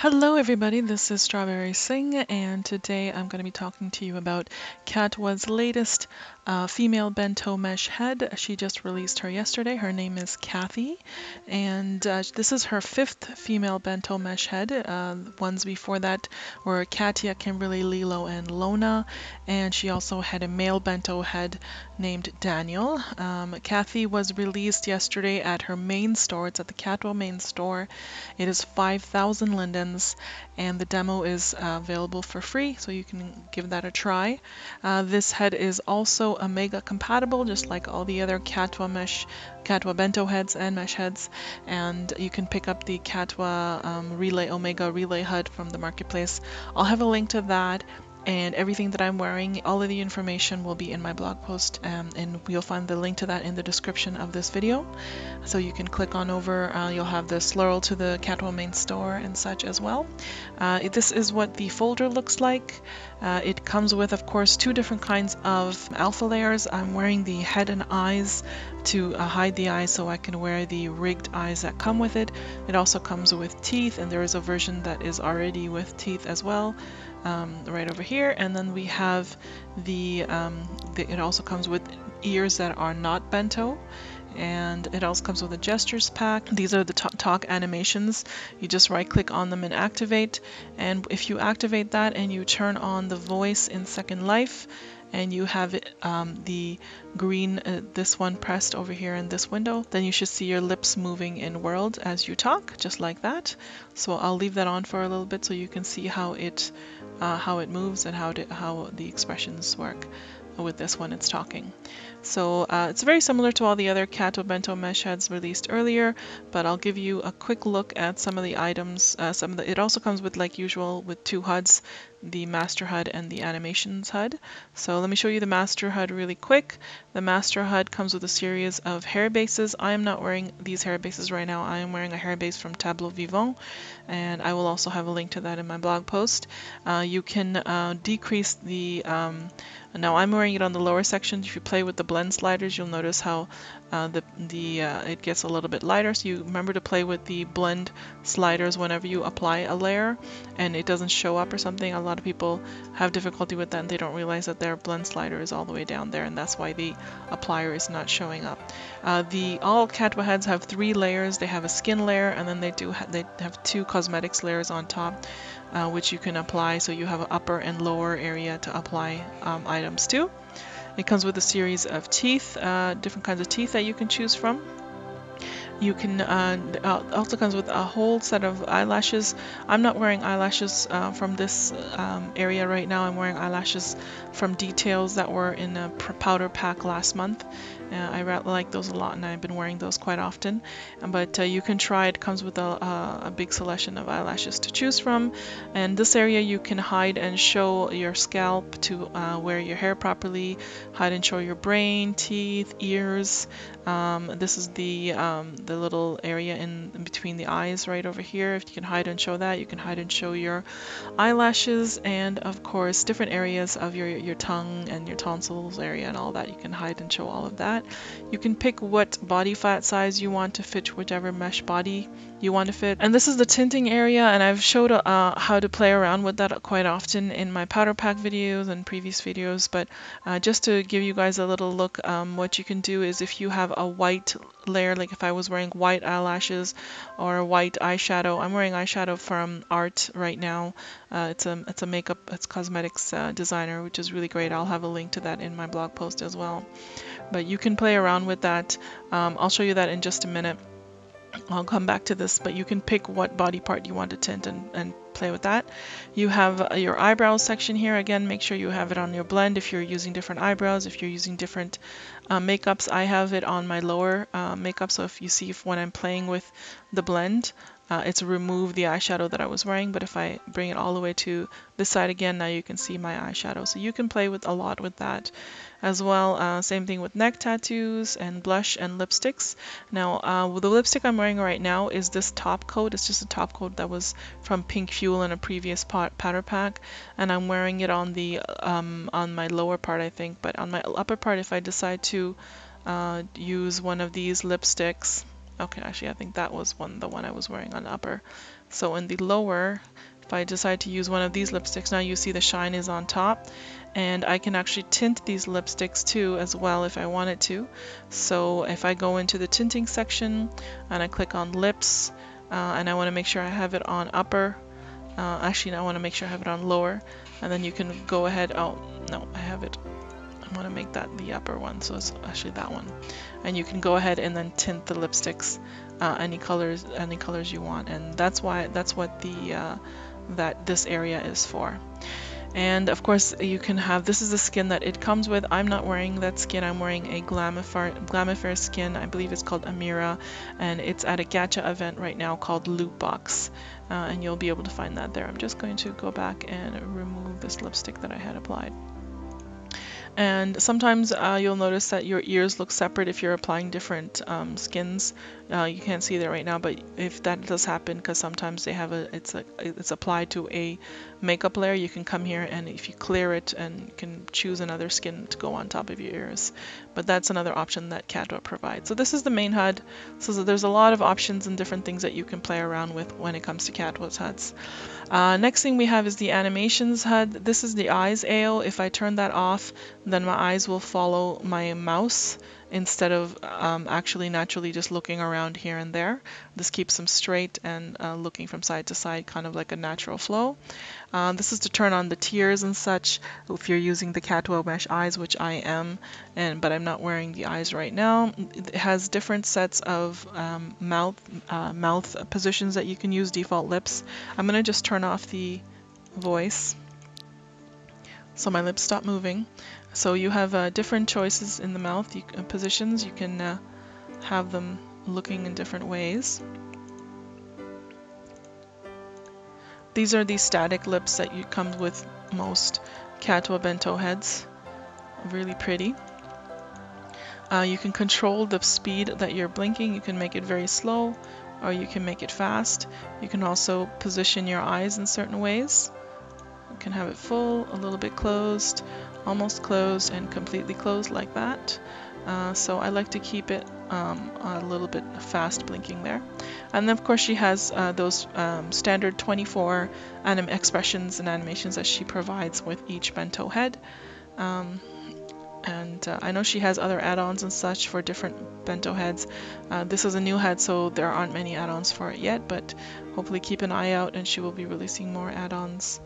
Hello everybody, this is Strawberry Singh, and today I'm going to be talking to you about Catwa's latest female bento mesh head. She just released her yesterday. Her name is Kathy, and this is her fifth female bento mesh head. Ones before that were Katia, Kimberly, Lilo, and Lona, and she also had a male bento head named Daniel. Kathy was released yesterday at her main store. It's at the Catwa main store. It is 5,000 lindens, and the demo is available for free, so you can give that a try. This head is also Omega compatible, just like all the other Catwa bento heads and mesh heads, and you can pick up the Catwa Omega Relay HUD from the marketplace. I'll have a link to that and everything that I'm wearing. All of the information will be in my blog post, and you'll find the link to that in the description of this video. So you can click on over, you'll have the slurl to the Catwa main store and such as well. This is what the folder looks like. It comes with, of course, two different kinds of alpha layers. I'm wearing the head and eyes to hide the eyes, so I can wear the rigged eyes that come with it. It also comes with teeth, and there is a version that is already with teeth as well, right over here. And then we have it also comes with ears that are not bento, and it also comes with a gestures pack. These are the talk animations. You just right click on them and activate, and if you activate that and you turn on the voice in Second Life, and you have it, the green, this one pressed over here in this window, then you should see your lips moving in world as you talk, just like that. So I'll leave that on for a little bit so you can see how it moves and how the expressions work with this when it's talking. So it's very similar to all the other Catwa bento mesh heads released earlier, but I'll give you a quick look at some of the items. It also comes with, like usual, with two HUDs, the master HUD and the animations HUD. So let me show you the master HUD really quick. The master HUD comes with a series of hair bases. I am not wearing these hair bases right now. I am wearing a hair base from Tableau Vivant, and I will also have a link to that in my blog post. You can decrease the now I'm wearing it on the lower section. If you play with the blend sliders, you'll notice how it gets a little bit lighter. So you remember to play with the blend sliders whenever you apply a layer and it doesn't show up or something. A lot of people have difficulty with that, and they don't realize that their blend slider is all the way down there, and that's why the applier is not showing up. All Catwa heads have 3 layers. They have a skin layer, and then they have 2 cosmetics layers on top, which you can apply. So you have an upper and lower area to apply items to. It comes with a series of teeth, different kinds of teeth that you can choose from. You can also comes with a whole set of eyelashes. I'm not wearing eyelashes from this area right now. I'm wearing eyelashes from Details that were in a powder pack last month. I like those a lot, and I've been wearing those quite often. But you can try it. It comes with a big selection of eyelashes to choose from. And this area you can hide and show your scalp to wear your hair properly, hide and show your brain, teeth, ears. This is the little area in between the eyes right over here. If you can hide and show that, you can hide and show your eyelashes, and of course different areas of your tongue and your tonsils area and all that. You can hide and show all of that. You can pick what body fat size you want to fit whichever mesh body you want to fit. And this is the tinting area, and I've showed how to play around with that quite often in my powder pack videos and previous videos, but just to give you guys a little look, what you can do is if you have a white layer, like if I was wearing white eyelashes or white eyeshadow. I'm wearing eyeshadow from Art right now. It's a makeup, it's cosmetics designer, which is really great. I'll have a link to that in my blog post as well. But you can play around with that. I'll show you that in just a minute. I'll come back to this, but you can pick what body part you want to tint and play with that. You have your eyebrows section here. Again, make sure you have it on your blend if you're using different eyebrows, if you're using different makeups. I have it on my lower makeup, so if you see when I'm playing with the blend, it's remove the eyeshadow that I was wearing, but if I bring it all the way to this side again, now you can see my eyeshadow. So you can play with a lot with that as well. Same thing with neck tattoos and blush and lipsticks. Now, the lipstick I'm wearing right now is this top coat. It's just a top coat that was from Pink Fuel in a previous powder pack, and I'm wearing it on the on my lower part, I think. But on my upper part, if I decide to use one of these lipsticks, okay, actually I think that was the one I was wearing on the upper. So in the lower, if I decide to use one of these lipsticks, now you see the shine is on top, and I can actually tint these lipsticks too as well if I wanted to. So if I go into the tinting section and I click on lips, and I want to make sure I have it on upper, actually I want to make sure I have it on lower, and then you can go ahead, oh no, I have it, I want to make that the upper one, so it's actually that one. And you can go ahead and then tint the lipsticks any colors you want, and that's what that this area is for. And of course you can have, this is the skin that it comes with. I'm not wearing that skin, I'm wearing a Glamifair skin, I believe it's called Amira, and it's at a gacha event right now called Loot Box, and you'll be able to find that there. I'm just going to go back and remove this lipstick that I had applied. And sometimes you'll notice that your ears look separate if you're applying different skins. You can't see that right now, but if that does happen, because sometimes they have it's applied to a makeup layer, you can come here and if you clear it, and you can choose another skin to go on top of your ears. But that's another option that Catwa provides. So this is the main HUD. So there's a lot of options and different things that you can play around with when it comes to Catwa's HUDs. Next thing we have is the animations HUD. This is the eyes AO. If I turn that off, then my eyes will follow my mouse instead of actually naturally just looking around here and there. This keeps them straight and looking from side to side, kind of like a natural flow. This is to turn on the tears and such if you're using the Catwa mesh eyes, which I am, but I'm not wearing the eyes right now. It has different sets of mouth positions that you can use, default lips. I'm going to just turn off the voice so my lips stop moving. So you have different choices in the mouth positions. You can have them looking in different ways. These are the static lips that come with most Catwa Bento heads. Really pretty. You can control the speed that you're blinking. You can make it very slow, or you can make it fast. You can also position your eyes in certain ways. You can have it full, a little bit closed, almost closed, and completely closed like that. So I like to keep it a little bit fast blinking there. And then of course she has those standard 24 expressions and animations that she provides with each Bento head. I know she has other add-ons and such for different Bento heads. This is a new head, so there aren't many add-ons for it yet, but hopefully keep an eye out and she will be releasing more add-ons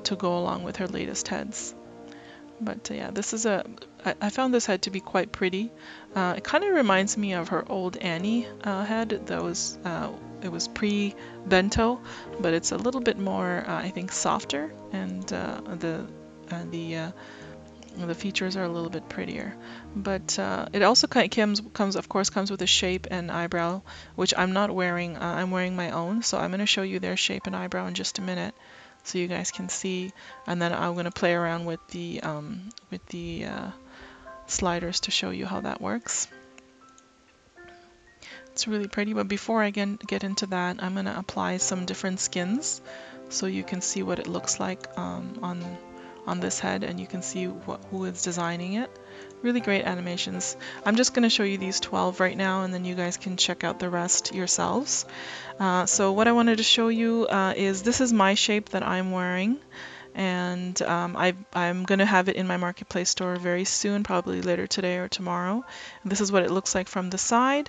to go along with her latest heads. But yeah, this is I found this head to be quite pretty. It kind of reminds me of her old Annie head that was it was pre-Bento, but it's a little bit more I think softer, and the features are a little bit prettier. But it also comes with a shape and eyebrow, which I'm not wearing. I'm wearing my own, so I'm going to show you their shape and eyebrow in just a minute, so you guys can see. And then I'm going to play around with the sliders to show you how that works. It's really pretty, but before I get into that, I'm going to apply some different skins so you can see what it looks like on this head, and you can see who is designing it. Really great animations. I'm just going to show you these 12 right now, and then you guys can check out the rest yourselves. So what I wanted to show you is this is my shape that I'm wearing, and I'm going to have it in my marketplace store very soon, probably later today or tomorrow. And this is what it looks like from the side,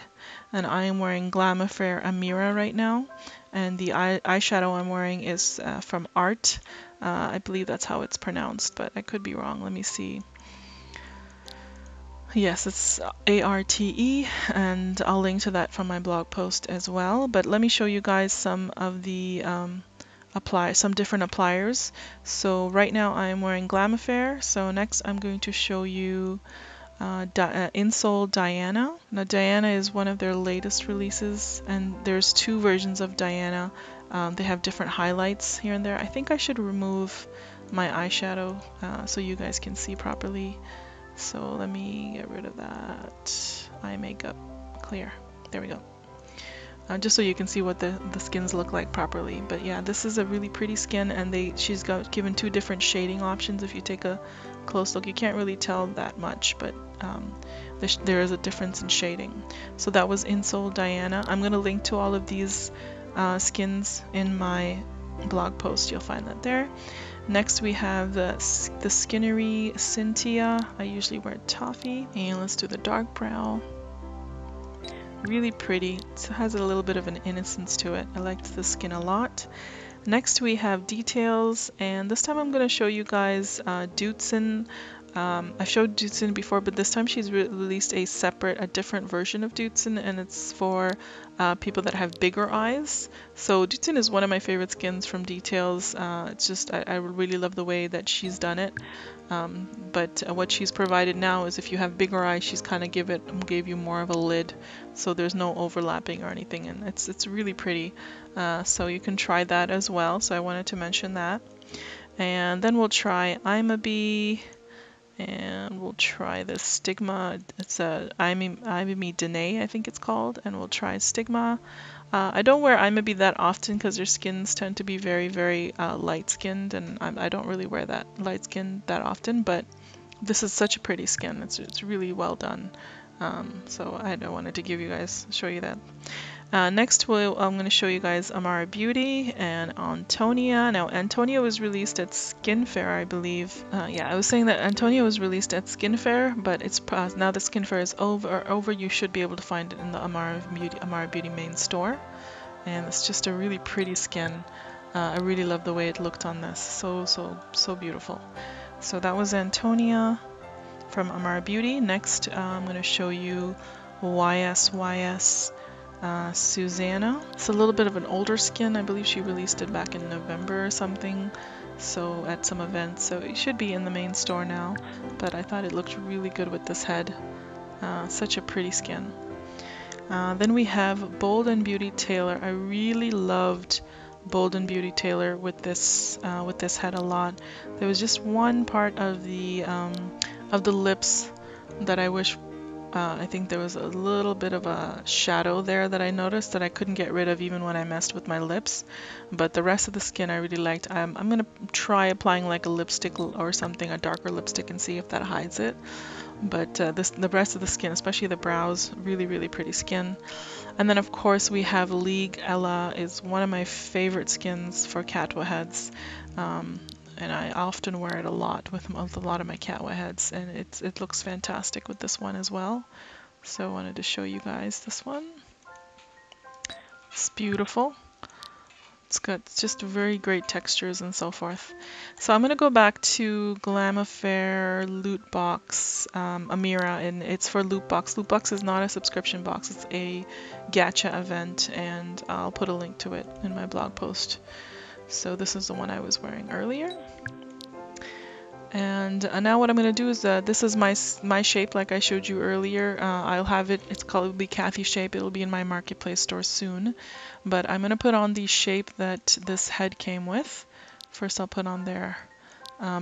and I am wearing Glamifair Amira right now, and the eyeshadow I'm wearing is from Art. I believe that's how it's pronounced, but I could be wrong. Let me see. Yes, it's ARTE, and I'll link to that from my blog post as well. But let me show you guys some of the some different appliers. So right now I'm wearing Glamifair. So next I'm going to show you Insole Diana. Now Diana is one of their latest releases, and there's two versions of Diana. They have different highlights here and there. I think I should remove my eyeshadow so you guys can see properly. So let me get rid of that eye makeup. Clear. There we go. Just so you can see what the skins look like properly. But yeah, this is a really pretty skin, and she's given two different shading options. If you take a close look, you can't really tell that much, but there is a difference in shading. So that was Insole Diana. I'm going to link to all of these skins in my blog post. You'll find that there. Next we have the Skinnery Cynthia. I usually wear toffee. And let's do the dark brow. Really pretty. It has a little bit of an innocence to it. I liked the skin a lot. Next we have Details, and this time I'm going to show you guys Dootson. I've showed Dootson before, but this time she's released a different version of Dootson, and it's for people that have bigger eyes. So Dootson is one of my favorite skins from Details. It's just, I really love the way that she's done it. But what she's provided now is if you have bigger eyes, she's kind of gave you more of a lid, so there's no overlapping or anything, and it's really pretty. So you can try that as well. So I wanted to mention that. And then we'll try I'm a Bee, and we'll try the Stigma. It's a I'm a Bee Danae, I think it's called, and we'll try Stigma. I don't wear I'm a Bee that often because their skins tend to be very, very light-skinned, and I don't really wear that light skin that often, but this is such a pretty skin. It's really well done. So I wanted to show you that. Next, I'm going to show you guys Amara Beauty and Antonia. Now, Antonia was released at Skin Fair, I believe. Yeah, I was saying that Antonia was released at Skin Fair, but it's now the Skin Fair is over. You should be able to find it in the Amara Beauty main store. And it's just a really pretty skin. I really love the way it looked on this. So beautiful. So that was Antonia from Amara Beauty. Next, I'm going to show you YSYS Susanna. It's a little bit of an older skin. I believe she released it back in November or something, so at some event, so it should be in the main store now, but I thought it looked really good with this head. Such a pretty skin. Then we have Bold and Beauty Taylor. I really loved Bold and Beauty Taylor with this head a lot. There was just one part of the lips that I wish. I think there was a little bit of a shadow there that I noticed that I couldn't get rid of even when I messed with my lips. But the rest of the skin I really liked. I'm going to try applying like a lipstick or something, a darker lipstick, and see if that hides it. But the rest of the skin, especially the brows, really, really pretty skin. And then of course we have League. Ella is one of my favorite skins for Catwa heads. And I often wear it a lot with a lot of my Catwa heads, and it looks fantastic with this one as well. So I wanted to show you guys this one. It's beautiful. It's got just very great textures and so forth. So I'm going to go back to Glam Affair Loot Box Amira, and it's for Loot Box. Loot Box is not a subscription box, it's a gacha event, and I'll put a link to it in my blog post. So this is the one I was wearing earlier. And now what I'm going to do is this is my shape like I showed you earlier. I'll have it, it'll be Kathy shape. It'll be in my marketplace store soon. But I'm going to put on the shape that this head came with. First I'll put on their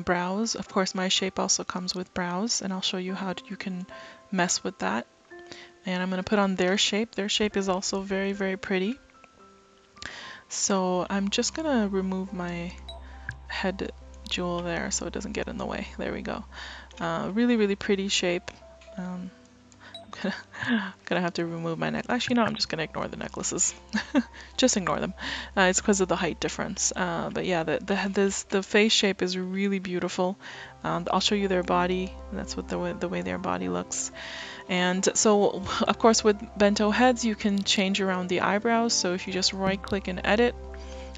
brows. Of course my shape also comes with brows, and I'll show you how you can mess with that. And I'm going to put on their shape. Their shape is also very, very pretty. So I'm just going to remove my head jewel there so it doesn't get in the way. There we go. Really, really pretty shape. I'm gonna have to remove my necklace. Actually, no, I'm just gonna ignore the necklaces. Just ignore them. It's because of the height difference. But yeah, the face shape is really beautiful. I'll show you their body. That's what the way their body looks. And so, of course, with bento heads, you can change around the eyebrows. So if you just right-click and edit,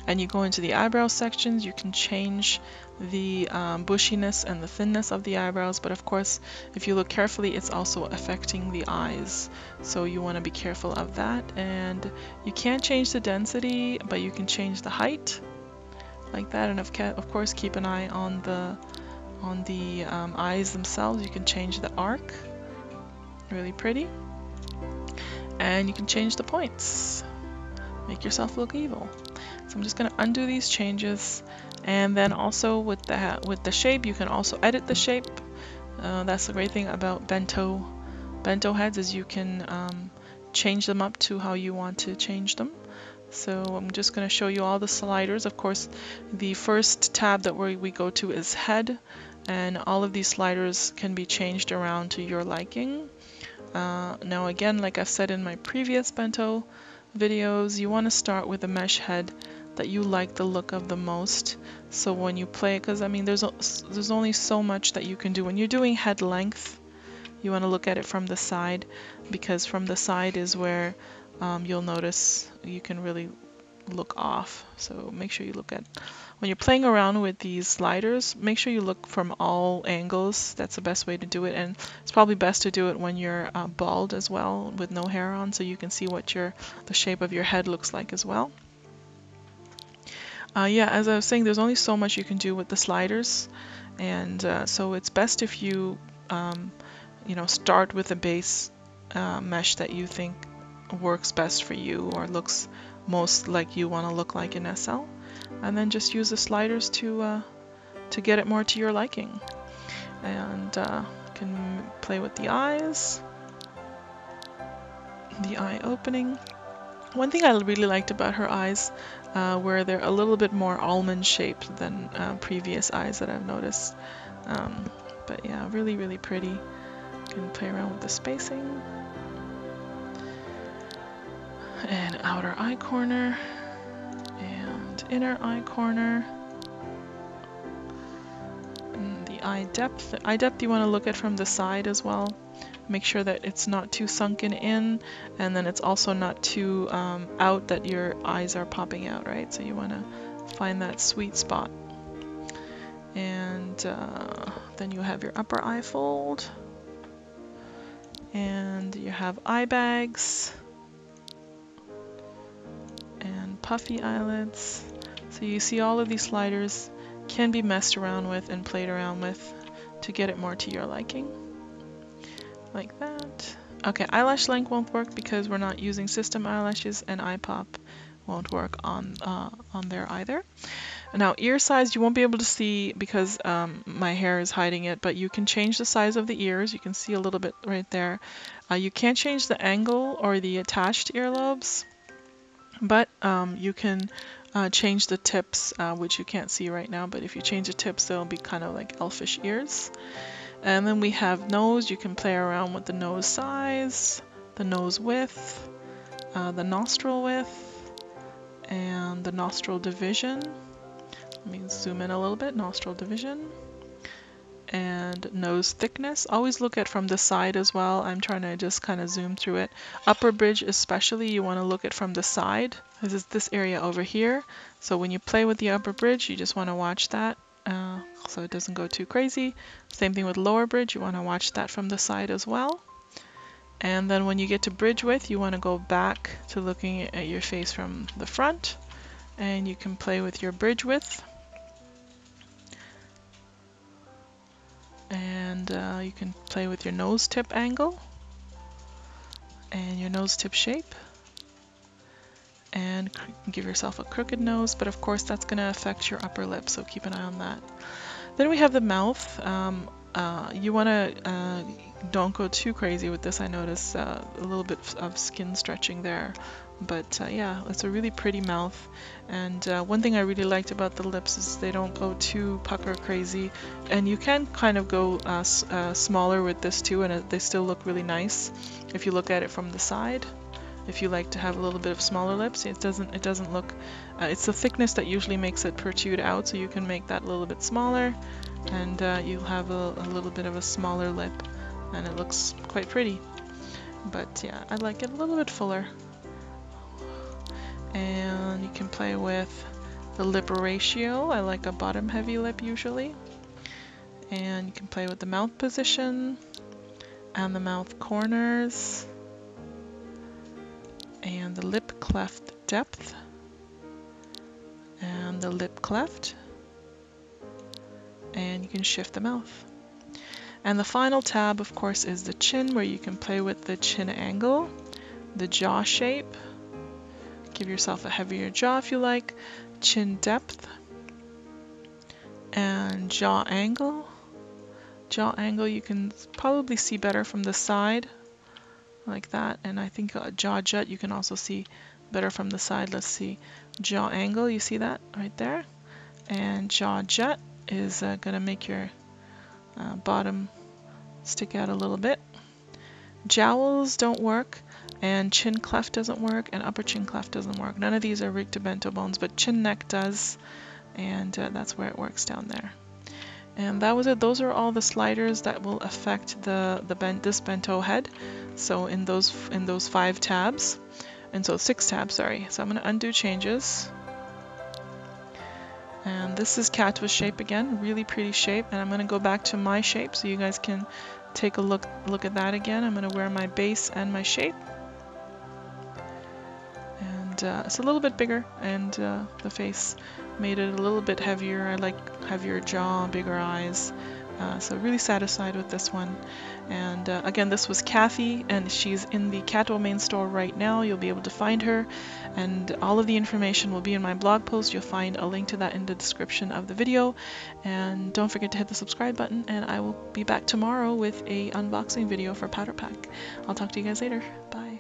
and you go into the eyebrow sections, you can change the bushiness and the thinness of the eyebrows. But of course, if you look carefully, it's also affecting the eyes, so you want to be careful of that. And you can't change the density, but you can change the height like that. And of course, keep an eye on the eyes themselves. You can change the arc, really pretty. And you can change the points, make yourself look evil. So I'm just going to undo these changes, and then also with the shape, you can also edit the shape. That's the great thing about bento heads, is you can change them up to how you want to change them. So I'm just going to show you all the sliders. Of course, the first tab that we go to is head, and all of these sliders can be changed around to your liking. Now again, like I've said in my previous bento videos, you want to start with a mesh head that you like the look of the most. So when you play, because I mean there's only so much that you can do when you're doing head length. You want to look at it from the side, because from the side is where you'll notice you can really look off. So make sure you look at, when you're playing around with these sliders, make sure you look from all angles. That's the best way to do it, and it's probably best to do it when you're bald as well, with no hair on, so you can see what the shape of your head looks like as well. Yeah, as I was saying, there's only so much you can do with the sliders, and so it's best if you start with a base mesh that you think works best for you or looks most like you want to look like in SL, and then just use the sliders to get it more to your liking. And you can play with the eyes, the eye opening. One thing I really liked about her eyes were they're a little bit more almond shaped than previous eyes that I've noticed. But yeah, really, really pretty. You can play around with the spacing. And outer eye corner and inner eye corner. And the eye depth. The eye depth you want to look at from the side as well. Make sure that it's not too sunken in, and then it's also not too out that your eyes are popping out, right? So you want to find that sweet spot. And then you have your upper eye fold, and you have eye bags and puffy eyelids. So you see all of these sliders can be messed around with and played around with to get it more to your liking. Like that. Okay, eyelash length won't work because we're not using system eyelashes, and eye pop won't work on there either. Now ear size you won't be able to see because my hair is hiding it, but you can change the size of the ears. You can see a little bit right there. You can't change the angle or the attached earlobes, but you can change the tips, which you can't see right now, but if you change the tips they'll be kind of like elfish ears. And then we have nose. You can play around with the nose size, the nose width, the nostril width, and the nostril division. Let me zoom in a little bit. Nostril division. And nose thickness. Always look at from the side as well. I'm trying to just kind of zoom through it. Upper bridge especially, you want to look at from the side. This is this area over here. So when you play with the upper bridge, you just want to watch that. So it doesn't go too crazy. Same thing with lower bridge, you want to watch that from the side as well. And then when you get to bridge width, you want to go back to looking at your face from the front, and you can play with your bridge width. And you can play with your nose tip angle and your nose tip shape, and give yourself a crooked nose, but of course that's going to affect your upper lip, so keep an eye on that. Then we have the mouth. You want to don't go too crazy with this. I notice a little bit of skin stretching there, but yeah, it's a really pretty mouth. And one thing I really liked about the lips is they don't go too pucker crazy, and you can kind of go smaller with this too, and they still look really nice if you look at it from the side. If you like to have a little bit of smaller lips, it doesn't look, it's the thickness that usually makes it protrude out, so you can make that a little bit smaller, and you'll have a little bit of a smaller lip, and it looks quite pretty. But yeah, I like it a little bit fuller. And you can play with the lip ratio. I like a bottom heavy lip usually. And you can play with the mouth position and the mouth corners, and the lip cleft depth, and the lip cleft, and you can shift the mouth. And the final tab, of course, is the chin, where you can play with the chin angle, the jaw shape, give yourself a heavier jaw if you like, chin depth, and jaw angle. Jaw angle you can probably see better from the side, like that, and I think jaw jut you can also see better from the side. Let's see, jaw angle, you see that right there, and jaw jut is gonna make your bottom stick out a little bit. Jowls don't work, and chin cleft doesn't work, and upper chin cleft doesn't work. None of these are rigged to bento bones, but chin neck does, and that's where it works down there. And that was it. Those are all the sliders that will affect this bento head. So in those 5 tabs, and so 6 tabs, sorry. So I'm going to undo changes. And this is Catwa's shape again, really pretty shape. And I'm going to go back to my shape so you guys can take a look at that again. I'm going to wear my base and my shape. And it's a little bit bigger, and the face made it a little bit heavier. I like heavier jaw, bigger eyes. So really satisfied with this one. And again, this was Kathy, and she's in the Catwa main store right now. You'll be able to find her, and all of the information will be in my blog post. You'll find a link to that in the description of the video. And don't forget to hit the subscribe button, and I will be back tomorrow with a unboxing video for Powder Pack. I'll talk to you guys later. Bye.